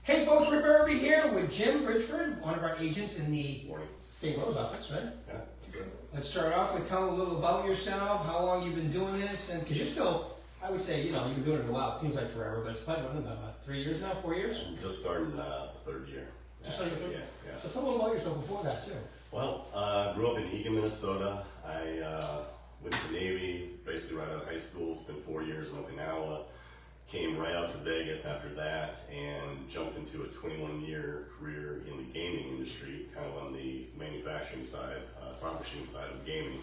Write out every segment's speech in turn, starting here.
Hey folks, Rick Berube here with Jim Bridgeford, one of our agents in the Morning. St. Rose office, right? Yeah, that's it. Let's start off with telling a little about yourself, how long you've been doing this, and because you're still, I would say, you've been doing it a while. It seems like forever, but it's probably been about 3 years now, 4 years? I'm just starting the third year. Just starting the third? Yeah. So tell a little about yourself before that, too. Well, grew up in Eagan, Minnesota. I went to the Navy, basically right out of high school, spent 4 years in Okinawa. Came right out to Vegas after that and jumped into a 21-year career in the gaming industry, kind of on the manufacturing side, slot machine side of gaming.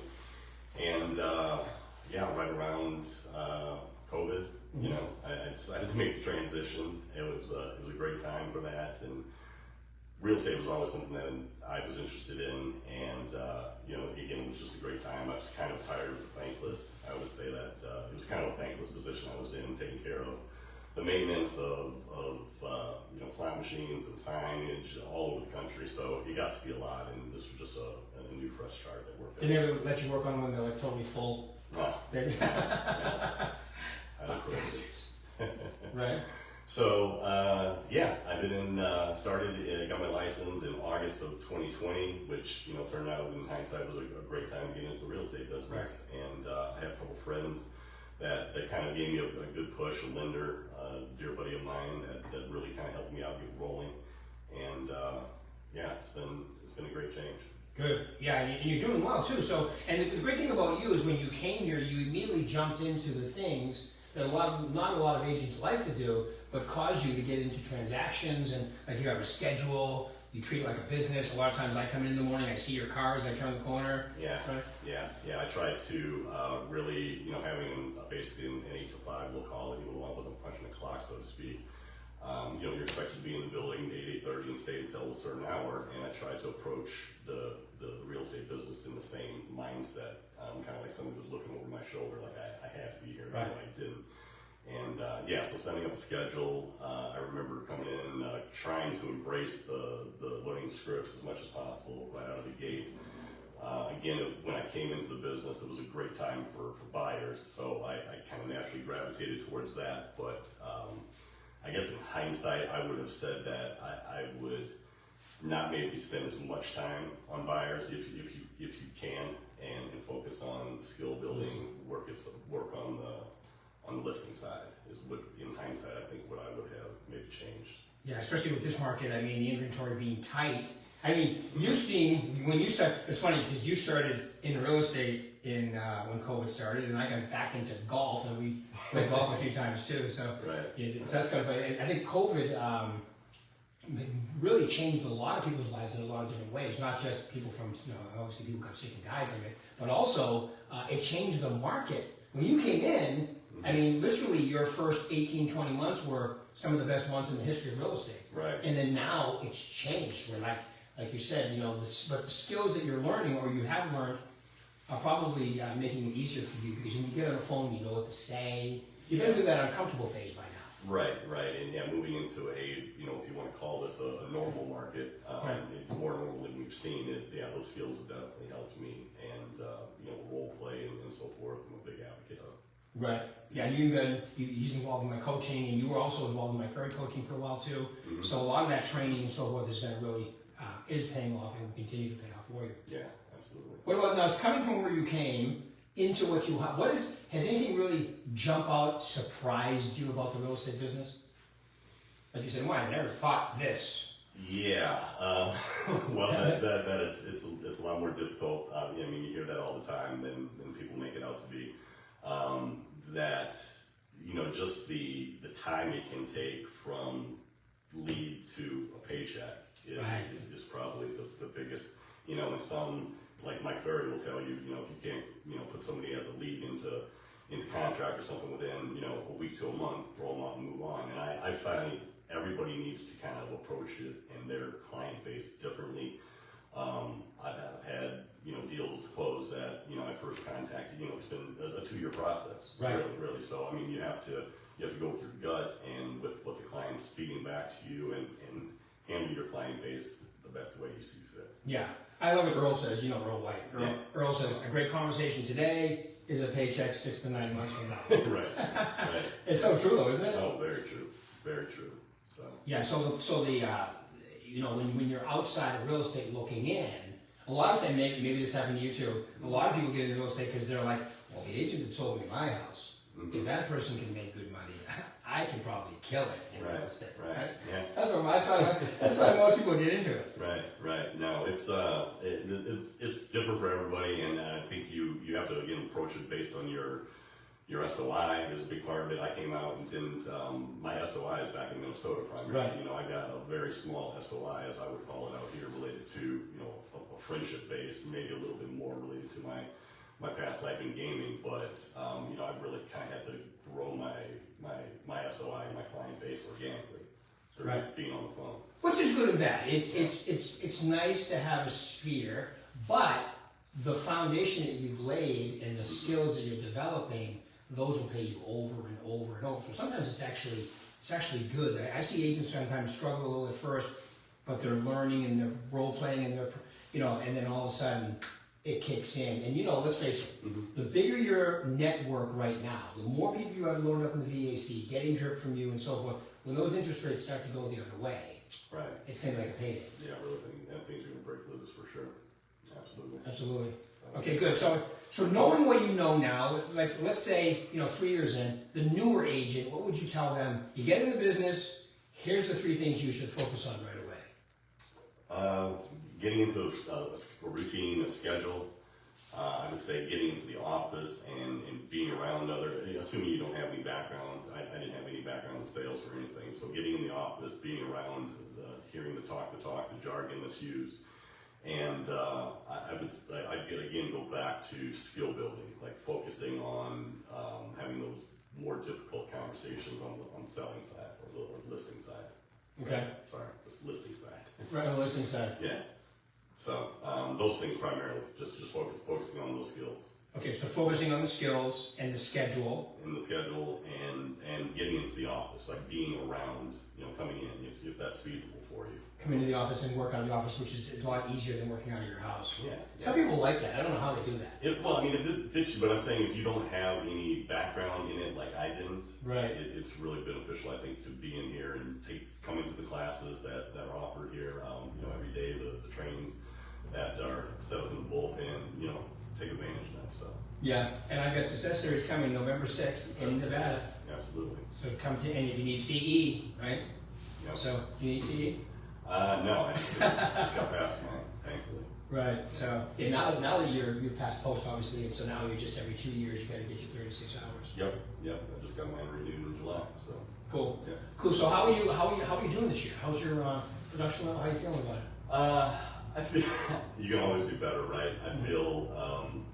And right around COVID, I decided to make the transition. It was a great time for that, and real estate was always something that I was interested in, and again, it was just a great time. I was kind of tired of the thankless. I would say that it was kind of a thankless position I was in, taking care of the maintenance of slot machines and signage all over the country. So it got to be a lot, and this was just a new fresh start that worked. They never let you work on when they're like totally full. No. Right. So, I've been got my license in August of 2020, which, turned out in hindsight was a great time to get into the real estate business. Right. And I have a couple friends that kind of gave me a good push, a lender, a dear buddy of mine that really kind of helped me out get rolling. And it's been a great change. Good. Yeah, and you're doing well too. So, and the great thing about you is when you came here, you immediately jumped into the things that not a lot of agents like to do, but cause you to get into transactions, and like you have a schedule, you treat it like a business. A lot of times I come in the morning, I see your car as I turn the corner. Yeah, right? Yeah. I try to really, having basically an 8 to 5, we'll call it, I wasn't punching the clock, so to speak. You're expected to be in the building at 8:30 and stay until a certain hour, and I try to approach the real estate business in the same mindset, kind of like somebody was looking over my shoulder, like I had to be here, right. I didn't. And so setting up a schedule, I remember coming in, trying to embrace the learning scripts as much as possible right out of the gate. Again, when I came into the business, it was a great time for buyers, so I kind of naturally gravitated towards that. But I guess in hindsight, I would have said that I would not maybe spend as much time on buyers if you can, and focus on skill building, work on the listing side is what, in hindsight, I think what I would have maybe changed. Yeah, especially with this market. I mean, the inventory being tight. I mean, you've seen when you start. It's funny because you started in real estate in when COVID started, and I got back into golf, and we played golf a few times too. So, right. So that's kind of funny. I think COVID really changed a lot of people's lives in a lot of different ways. Not just people from, obviously people got sick and died from it, but also it changed the market. When you came in, I mean, literally your first 18, 20 months were some of the best months in the history of real estate. Right. And then now it's changed. Where like you said, but the skills that you're learning or you have learned are probably making it easier for you, because when you get on the phone, you know what to say. You've been through that uncomfortable phase by now. Right. And moving into if you want to call this a normal market, more normal than we've seen it, those skills have definitely helped me, and role play and so forth, I'm a big advocate of. Right. Yeah, he's involved in my coaching, and you were also involved in my Ferry coaching for a while too. Mm-hmm. So a lot of that training and so forth is going to really is paying off and will continue to pay off for you. Yeah, absolutely. What about now? It's coming from where you came into what you have. Has anything really jump out, surprised you about the real estate business? Like you said, "Why, I never thought this." Yeah. Well, that it's a lot more difficult. You hear that all the time than people make it out to be. Just the time it can take from lead to a paycheck is probably the biggest. And some, like Mike Ferry will tell you, if you can't, put somebody as a lead into contract or something within, a week to a month, throw them out and move on. And I find everybody needs to kind of approach it and their client base differently. I've had, deals closed that, I first contacted, it's been a 2-year process. Right. Really. So, you have to go through gut and with what the client's feeding back to you and handle your client base the best way you see fit. Yeah. I love what Earl says, Earl White. Earl says, a great conversation today is a paycheck 6 to 9 months from now. Right. It's so true though, isn't it? Oh, very true. Very true. So Yeah, so the you know, when you're outside of real estate looking in, a lot of times, maybe this happened to you too, a lot of people get into real estate because they're like, well, the agent that sold me my house, if that person can make good money, I can probably kill it in real estate, right? Yeah. That's why most people get into it. Right. No, it's different for everybody, and I think you have to again approach it based on your SOI is a big part of it. I came out and didn't. My SOI is back in Minnesota primarily. Right. You know, I got a very small SOI, as I would call it out here, related to a friendship base, maybe a little bit more related to my past life in gaming. But I really kind of had to grow my SOI and my client base organically through being on the phone. Which is good and bad. It's nice to have a sphere, but the foundation that you've laid and the skills that you're developing, those will pay you over and over and over. So sometimes it's actually good. I see agents sometimes struggle a little at first, but they're learning and they're role playing and they're and then all of a sudden it kicks in. And let's face it, the bigger your network right now, the more people you have loaded up in the VAC, getting drip from you and so forth, when those interest rates start to go the other way, it's going to be like a payday. Yeah, really, things are going to break loose for sure. Absolutely. Okay, good. So knowing what you know now, like let's say 3 years in, the newer agent, what would you tell them? You get into the business. Here's the 3 things you should focus on right away. Getting into a routine, a schedule. I would say getting into the office and being around assuming you don't have any background. I didn't have any background in sales or anything. So getting in the office, being around, hearing the talk, the jargon that's used. And I'd again go back to skill building, like focusing on having those more difficult conversations on the selling side or the listing side. Okay. Sorry, the listing side. Right on the listing side. Yeah. So those things primarily, just focusing on those skills. Okay, so focusing on the skills and the schedule. And getting into the office, like being around, coming in if that's feasible for you. Come into the office and work out of the office, which is a lot easier than working out of your house. Yeah. Some people like that. I don't know how they do that. It fits you, but I'm saying if you don't have any background in it, like I didn't, right? It's really beneficial, I think, to be in here and come into the classes that are offered here. Every day the trainings that are set up in the bullpen. Take advantage of that stuff. Yeah, and I've got Success Series coming November 6th in Nevada. Absolutely. So come to, and if you need CE, right? Yep. So do you need CE? No, I just got past mine, thankfully. Right. So now that you're past post, obviously, and so now you're just every 2 years you got to get your 36 hours. Yep. I just got mine renewed in July. So cool. Yeah. Cool. So how are you doing this year? How's your production level? How are you feeling about it? I feel you can always do better, right? I feel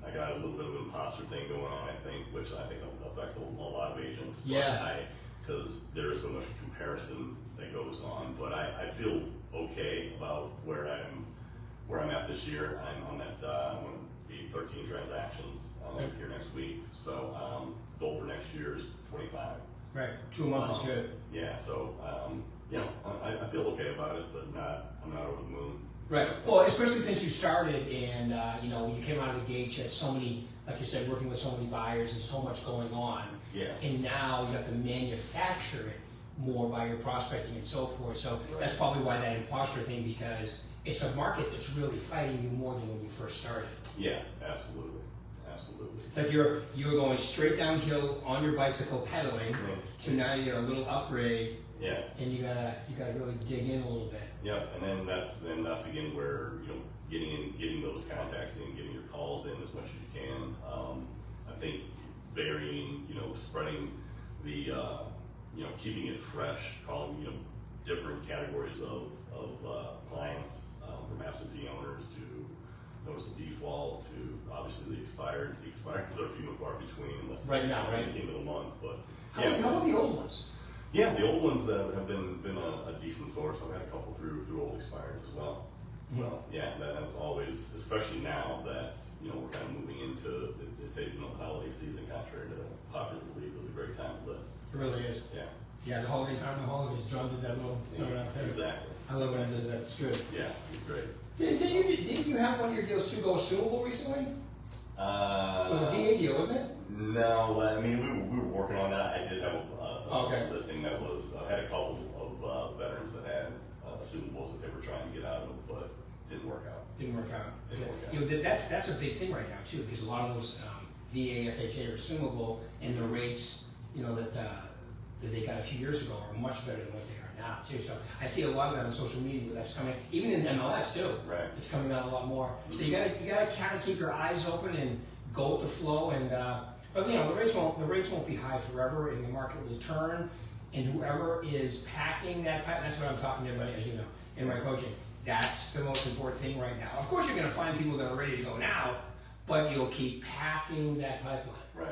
I got a little bit of an imposter thing going on, I think, which I think affects a lot of agents. Yeah. Because there is so much comparison that goes on, but I feel okay about where I'm at this year. I'm at I'm going to be 13 transactions here next week. So goal for next year is 25. Right. 2 a month is good. Yeah. So I feel okay about it, but I'm not over the moon. Right. Well, especially since you started and, when you came out of the gate, you had so many, like you said, working with so many buyers and so much going on. Yeah. And now you have to manufacture it more by your prospecting and so forth. So that's probably why that imposter thing, because it's a market that's really fighting you more than when you first started. Yeah, absolutely. It's like you were going straight downhill on your bicycle pedaling to now you get a little upgrade. Yeah. And you gotta really dig in a little bit. Yep, and then that's again where getting those contacts in, getting your calls in as much as you can. I think varying, spreading the, keeping it fresh, calling different categories of clients, from absentee owners to notice of default to obviously the expireds. The expireds are few and far between unless right now, right? End of the month, but how about the old ones? Yeah, the old ones have been a decent source. I've had a couple through old expired as well. So yeah, that's always, especially now that we're kind of moving into they say the holiday season. Contrary to popular belief, is a great time to list. It really is. Yeah. Yeah, the holidays aren't the holidays. John did that little summer out there. Exactly. I love when he does that. It's good. Yeah, he's great. Didn't you have one of your deals too go assumable recently? It was a VA deal, wasn't it? No, I mean we were working on that. I did have a listing that was had a couple of You know, that's a big thing right now too, because a lot of those VA, FHA are assumable, and the rates, you know, that they got a few years ago are much better than what they are now too. So I see a lot of that on social media, but that's coming, even in MLS too. Right. It's coming out a lot more. So you gotta kind of keep your eyes open and go with the flow. And but you know, the rates won't be high forever, and the market will turn. And whoever is packing that pipe, that's what I'm talking about, as you know, in my coaching. That's the most important thing right now. Of course, you're going to find people that are ready to go now, but you'll keep packing that pipeline. Right.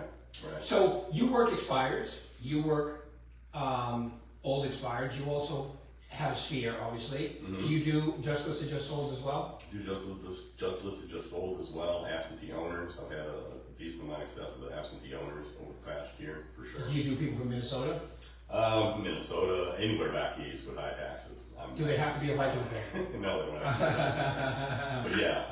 Right. So you work expireds, you work old expireds. You also have a sphere, obviously. Mm-hmm. Do you do just listed, just sold as well? Do just listed, just sold as well. Absentee owners. I've had a decent amount of success with absentee owners over the past year, for sure. Do you do people from Minnesota? Minnesota, anywhere back east with high taxes. Do they have to be a Viking fan? No, they don't have to. But yeah,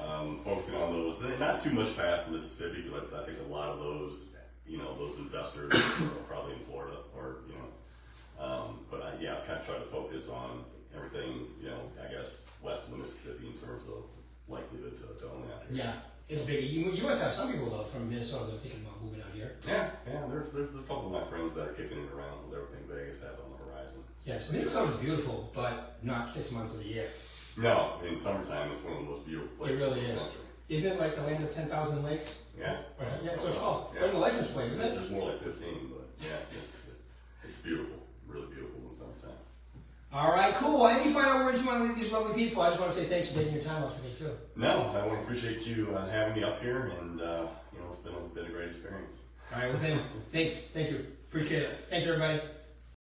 focusing on those. Not too much past Mississippi, because I think a lot of those, you know, those investors are probably in Florida, or you know. But I kind of try to focus on everything, you know, I guess west of the Mississippi in terms of likelihood to own that. Yeah, it's big. You must have some people though from Minnesota that are thinking about moving out here. Yeah. There's a couple of my friends that are kicking it around with everything Vegas has on the horizon. Yes, Minnesota's beautiful, but not 6 months of the year. No, in summertime it's one of the most beautiful places. It really in the is. country. Isn't it like the land of 10,000 lakes? Yeah. Yeah, that's what it's called. Yeah. Like the license plate, isn't it? There's more like 15, but yeah, it's beautiful, really beautiful in the summertime. All right, cool. Any final words you want to leave these lovely people? I just want to say thanks for taking your time out for me too. No, I want to appreciate you having me up here, and you know, it's been a great experience. All right, well, thanks. Thank you. Appreciate it. Thanks, everybody.